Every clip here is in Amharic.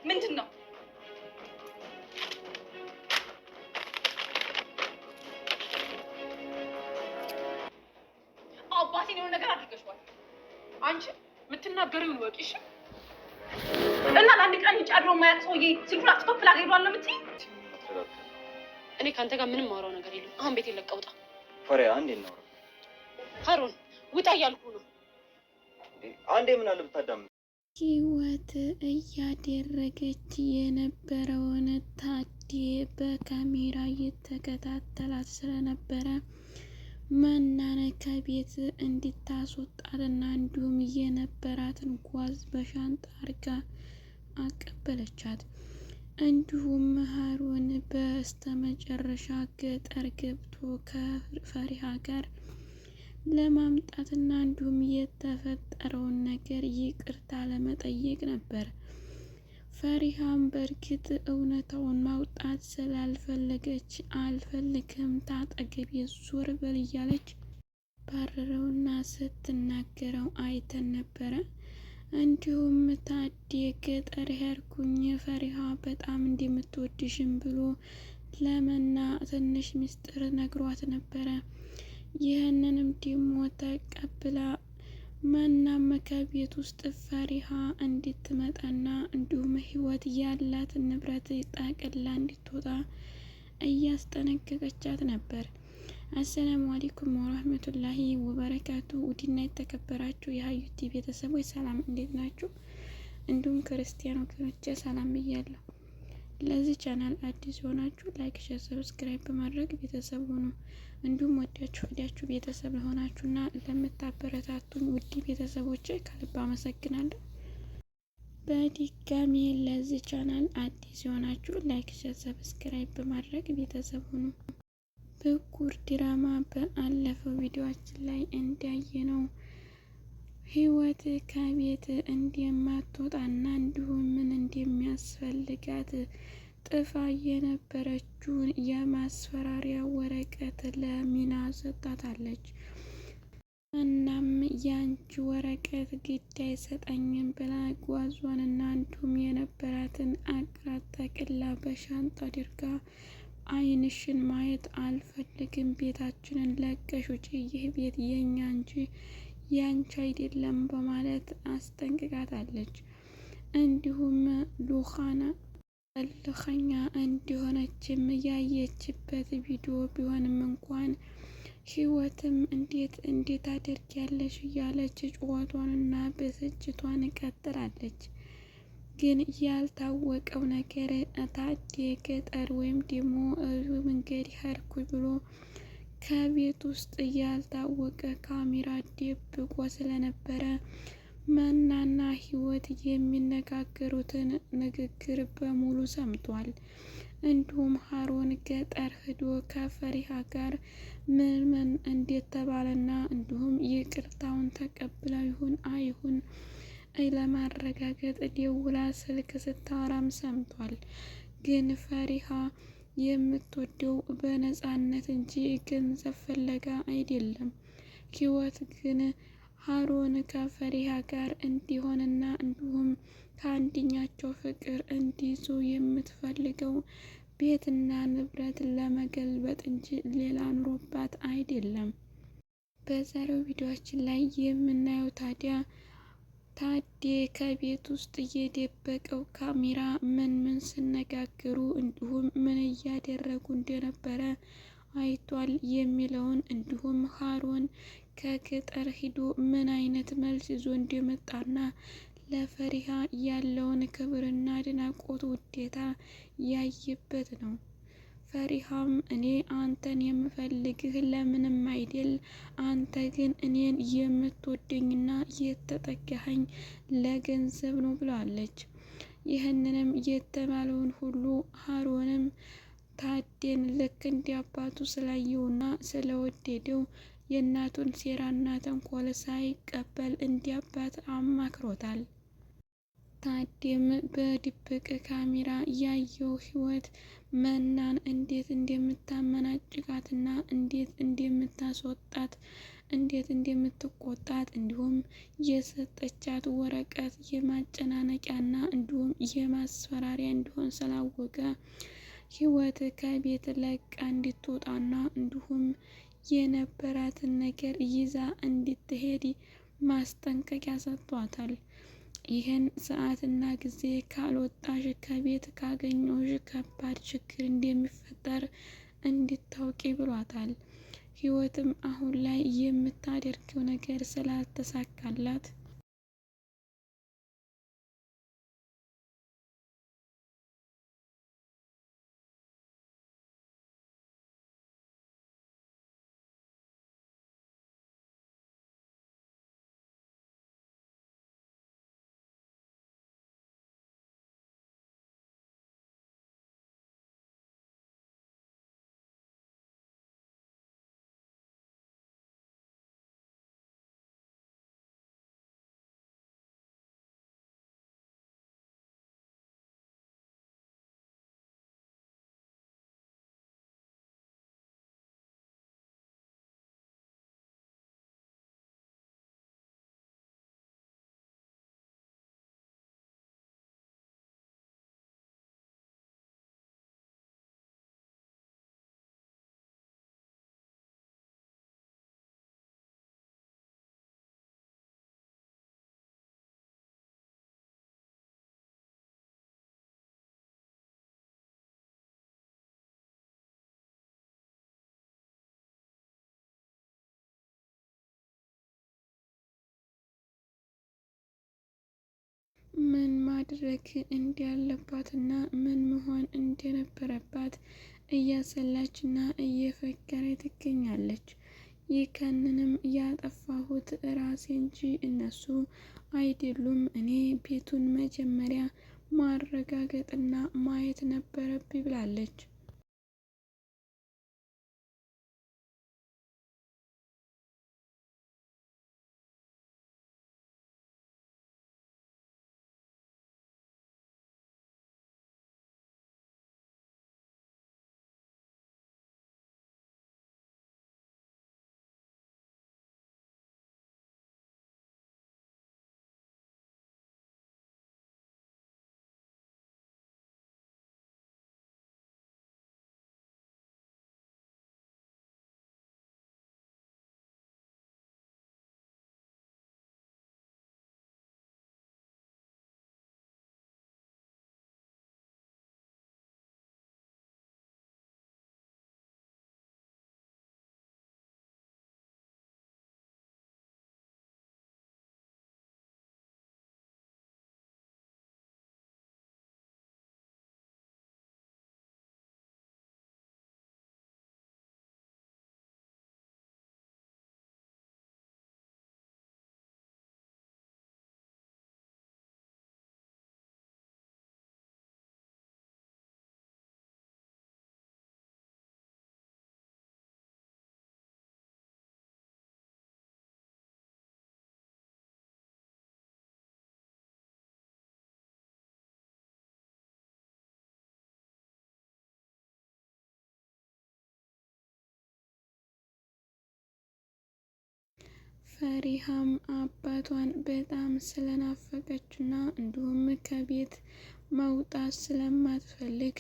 ምንድን ነው? አባቴን የሆነ ነገር አድርገሽዋል። አንቺ የምትናገሪውን ወቂ እሺ። እና ለአንድ ቀን ውጭ አድሮ የማያውቅ ሰውዬ ስልኩን አጥፍቶ ፕላግ ሄዷል ነው የምትይኝ? እኔ ከአንተ ጋር ምንም ማውራው ነገር የለም። አሁን ቤት ለቀህ ውጣ። ፈሪያ አንዴ ነው ሀሩን ውጣ እያልኩ ነው። አንዴ ምን አለ ብታዳምጥ። ህይወት እያደረገች የነበረውን ታዴ በካሜራ እየተከታተላት ስለነበረ መናን ከቤት እንድታስወጣትና እንዲሁም የነበራትን ጓዝ በሻንጣ አርጋ አቀበለቻት። እንዲሁም ሀሩን በስተመጨረሻ ገጠር ገብቶ ከፈሪሃ ጋር ለማምጣትና እንዲሁም የተፈጠረውን ነገር ይቅርታ ለመጠየቅ ነበር። ፈሪሃም በእርግጥ እውነታውን ማውጣት ስላልፈለገች አልፈልግም ታጠገቤ ዞር በል እያለች ባረረውና ስትናገረው አይተን ነበረ። እንዲሁም ታዴ ገጠር ሄድኩኝ ፈሪሃ በጣም እንደምትወድሽም ብሎ ለመና ትንሽ ምስጢር ነግሯት ነበረ። ይህንንም ደግሞ ተቀብላ መናም ከቤት ውስጥ ፈሪሃ እንድትመጣና እንዲሁም ህይወት ያላትን ንብረት ጠቅላ እንድትወጣ እያስጠነቀቀቻት ነበር። አሰላሙ አለይኩም ወራህመቱላሂ ወበረካቱ። ውድና የተከበራችሁ የሀዩቲ ቤተሰቦች ሰላም፣ እንዴት ናችሁ? እንዲሁም ክርስቲያን ወገኖቼ ሰላም ብያለሁ። ለዚህ ቻናል አዲስ ሆናችሁ ላይክ፣ ሼር፣ ሰብስክራይብ በማድረግ ቤተሰብ ሆኑ። እንዲሁም ወዳችሁ ቤተሰብ ለሆናችሁና ለምታበረታቱኝ ውድ ቤተሰቦቼ ከልብ አመሰግናለሁ። በድጋሚ ለዚህ ቻናል አዲስ የሆናችሁ ላይክ፣ ሼር፣ ሰብስክራይብ በማድረግ ቤተሰብ ሆኑ። ብኩር ድራማ በአለፈው ቪዲዮአችን ላይ እንዳየነው ህይወት ከቤት እንደማትወጣና እንዲሁም ምን እንደሚያስፈልጋት ጥፋ የነበረችውን የማስፈራሪያ ወረቀት ለሚና ሰጣታለች። እናም ያንቺ ወረቀት ግድ አይሰጠኝም ብላ ጓዟንና እንዲሁም የነበራትን አቅራት ጠቅላ በሻንጣ አድርጋ አይንሽን ማየት አልፈልግም፣ ቤታችንን ለቀሽ ውጪ፣ ይህ ቤት የኛ እንጂ ያንቺ አይደለም በማለት አስጠንቅቃታለች። እንዲሁም ሉኻና እልኸኛ እንደሆነችም ያየችበት ቪዲዮ ቢሆንም እንኳን ህይወትም እንዴት አድርጊያለሽ እያለች ጩኸቷንና ብስጭቷን ቀጥላለች። ግን ያልታወቀው ነገር ታዴ ገጠር ወይም ደግሞ መንገድ ሄድኩ ብሎ ከቤት ውስጥ ያልታወቀ ካሜራ ደብቆ ስለነበረ መናና ህይወት የሚነጋገሩትን ንግግር በሙሉ ሰምቷል። እንዲሁም ሀሩን ገጠር ሂዶ ከፈሪሃ ጋር ምን እንደተባለና እንዲሁም ይቅርታውን ተቀብላ ይሁን አይሁን ለማረጋገጥ ደውላ ስልክ ስታወራም ሰምቷል። ግን ፈሪሃ የምትወደው በነፃነት እንጂ ገንዘብ ፍለጋ አይደለም። ህይወት ግን ሀሩን ከፈሪሃ ጋር እንዲሆንና እንዲሁም ከአንደኛቸው ፍቅር እንዲይዙ የምትፈልገው ቤትና ንብረት ለመገልበጥ እንጂ ሌላ ኑሮባት አይደለም። በዛሬው ቪዲዮአችን ላይ የምናየው ታዴ ከቤት ውስጥ የደበቀው ካሜራ ምን ሲነጋገሩ እንዲሁም ምን እያደረጉ እንደነበረ አይቷል የሚለውን እንዲሁም ሀሩን ከገጠር ሂዶ ምን አይነት መልስ ይዞ እንደመጣና ለፈሪሃ ያለውን ክብርና አድናቆት ውዴታ ያየበት ነው። ፈሪሃም እኔ አንተን የምፈልግህ ለምንም አይደል፣ አንተ ግን እኔን የምትወደኝና የተጠጋኸኝ ለገንዘብ ነው ብላለች። ይህንንም የተባለውን ሁሉ ሀሩንም ታዴን ልክ እንዲያባቱ ስላየውና ስለወደደው የእናቱን ሴራና ተንኮል ሳይቀበል እንዲያባት አማክሮታል። ታዴም በድብቅ ካሜራ ያየው ህይወት መናን እንዴት እንደምታመናጭቃትና እንዴት እንደምታስወጣት እንዴት እንደምትቆጣት እንዲሁም የሰጠቻት ወረቀት የማጨናነቂያና እንዲሁም የማስፈራሪያ እንዲሆን ስላወቀ ህይወት ከቤት ለቃ እንድትወጣና እንዲሁም የነበራትን ነገር ይዛ እንድትሄድ ማስጠንቀቂያ ሰጥቷታል። ይህን ሰዓትና ጊዜ ካልወጣሽ ከቤት ካገኘሁሽ ከባድ ችግር እንደሚፈጠር እንድታውቂ ብሏታል። ህይወትም አሁን ላይ የምታደርገው ነገር ስላልተሳካላት ምን ማድረግ እንዳለባትና ምን መሆን እንደነበረባት እያሰላችና እየፈከረ ትገኛለች። ይህንንም ያጠፋሁት ራሴ እንጂ እነሱ አይደሉም። እኔ ቤቱን መጀመሪያ ማረጋገጥና ማየት ነበረብኝ ብላለች። ፈሪሃም አባቷን በጣም ስለናፈቀችና እንዲሁም ከቤት መውጣት ስለማትፈልግ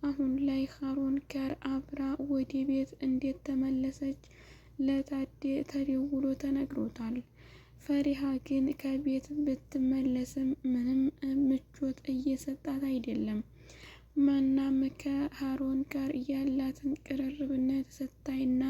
አሁን ላይ ካሮን ጋር አብራ ወደ ቤት እንዴት ተመለሰች ለታዴ ተደውሎ ተነግሮታል። ፈሪሃ ግን ከቤት ብትመለስም ምንም ምቾት እየሰጣት አይደለም። መናም ከካሮን ጋር ያላትን ቅርርብነት ስታይና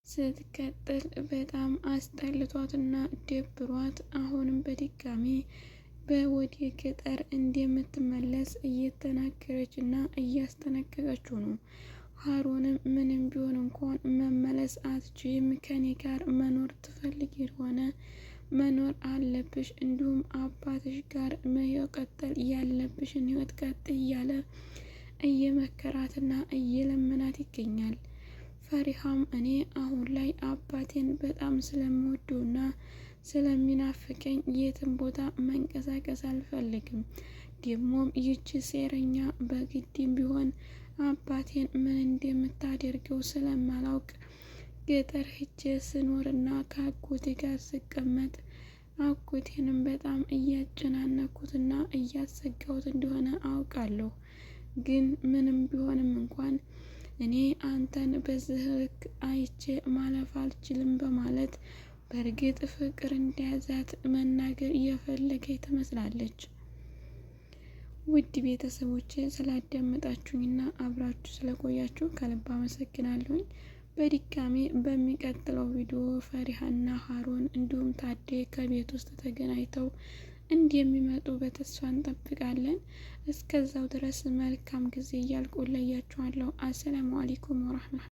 ስትቀጥል በጣም አስጠልቷትና ደብሯት አሁንም በድጋሚ በወደ ገጠር እንደምትመለስ እየተናገረች እና እያስጠነቀቀችው ነው። ሀሩንም ምንም ቢሆን እንኳን መመለስ አትችይም፣ ከኔ ጋር መኖር ትፈልጊ ሆነ መኖር አለብሽ፣ እንዲሁም አባትሽ ጋር መቀጠል ያለብሽን ህይወት ቀጥ እያለ እየመከራትና እየለመናት ይገኛል። ፈሪሃም እኔ አሁን ላይ አባቴን በጣም ስለምወደውና ስለሚናፍቀኝ የትም ቦታ መንቀሳቀስ አልፈልግም። ደግሞም ይቺ ሴረኛ በግድም ቢሆን አባቴን ምን እንደምታደርገው ስለማላውቅ ገጠር ሂጄ ስኖርና ከአጎቴ ጋር ስቀመጥ አጎቴንም በጣም እያጨናነኩትና እያሰጋሁት እንደሆነ አውቃለሁ። ግን ምንም ቢሆንም እንኳን እኔ አንተን በዚህ ልክ አይቼ ማለፍ አልችልም በማለት በእርግጥ ፍቅር እንደያዛት መናገር እየፈለገች ትመስላለች። ውድ ቤተሰቦች ስላዳመጣችሁኝና አብራችሁ ስለቆያችሁ ከልብ አመሰግናለሁኝ። በድጋሚ በሚቀጥለው ቪዲዮ ፈሪሃና ሀሩን እንዲሁም ታዴ ከቤት ውስጥ ተገናኝተው እንደሚመጡ በተስፋ እንጠብቃለን። እስከዛው ድረስ መልካም ጊዜ እያልኩ ለያችኋለሁ። አሰላሙ አለይኩም ወራህመቱላሂ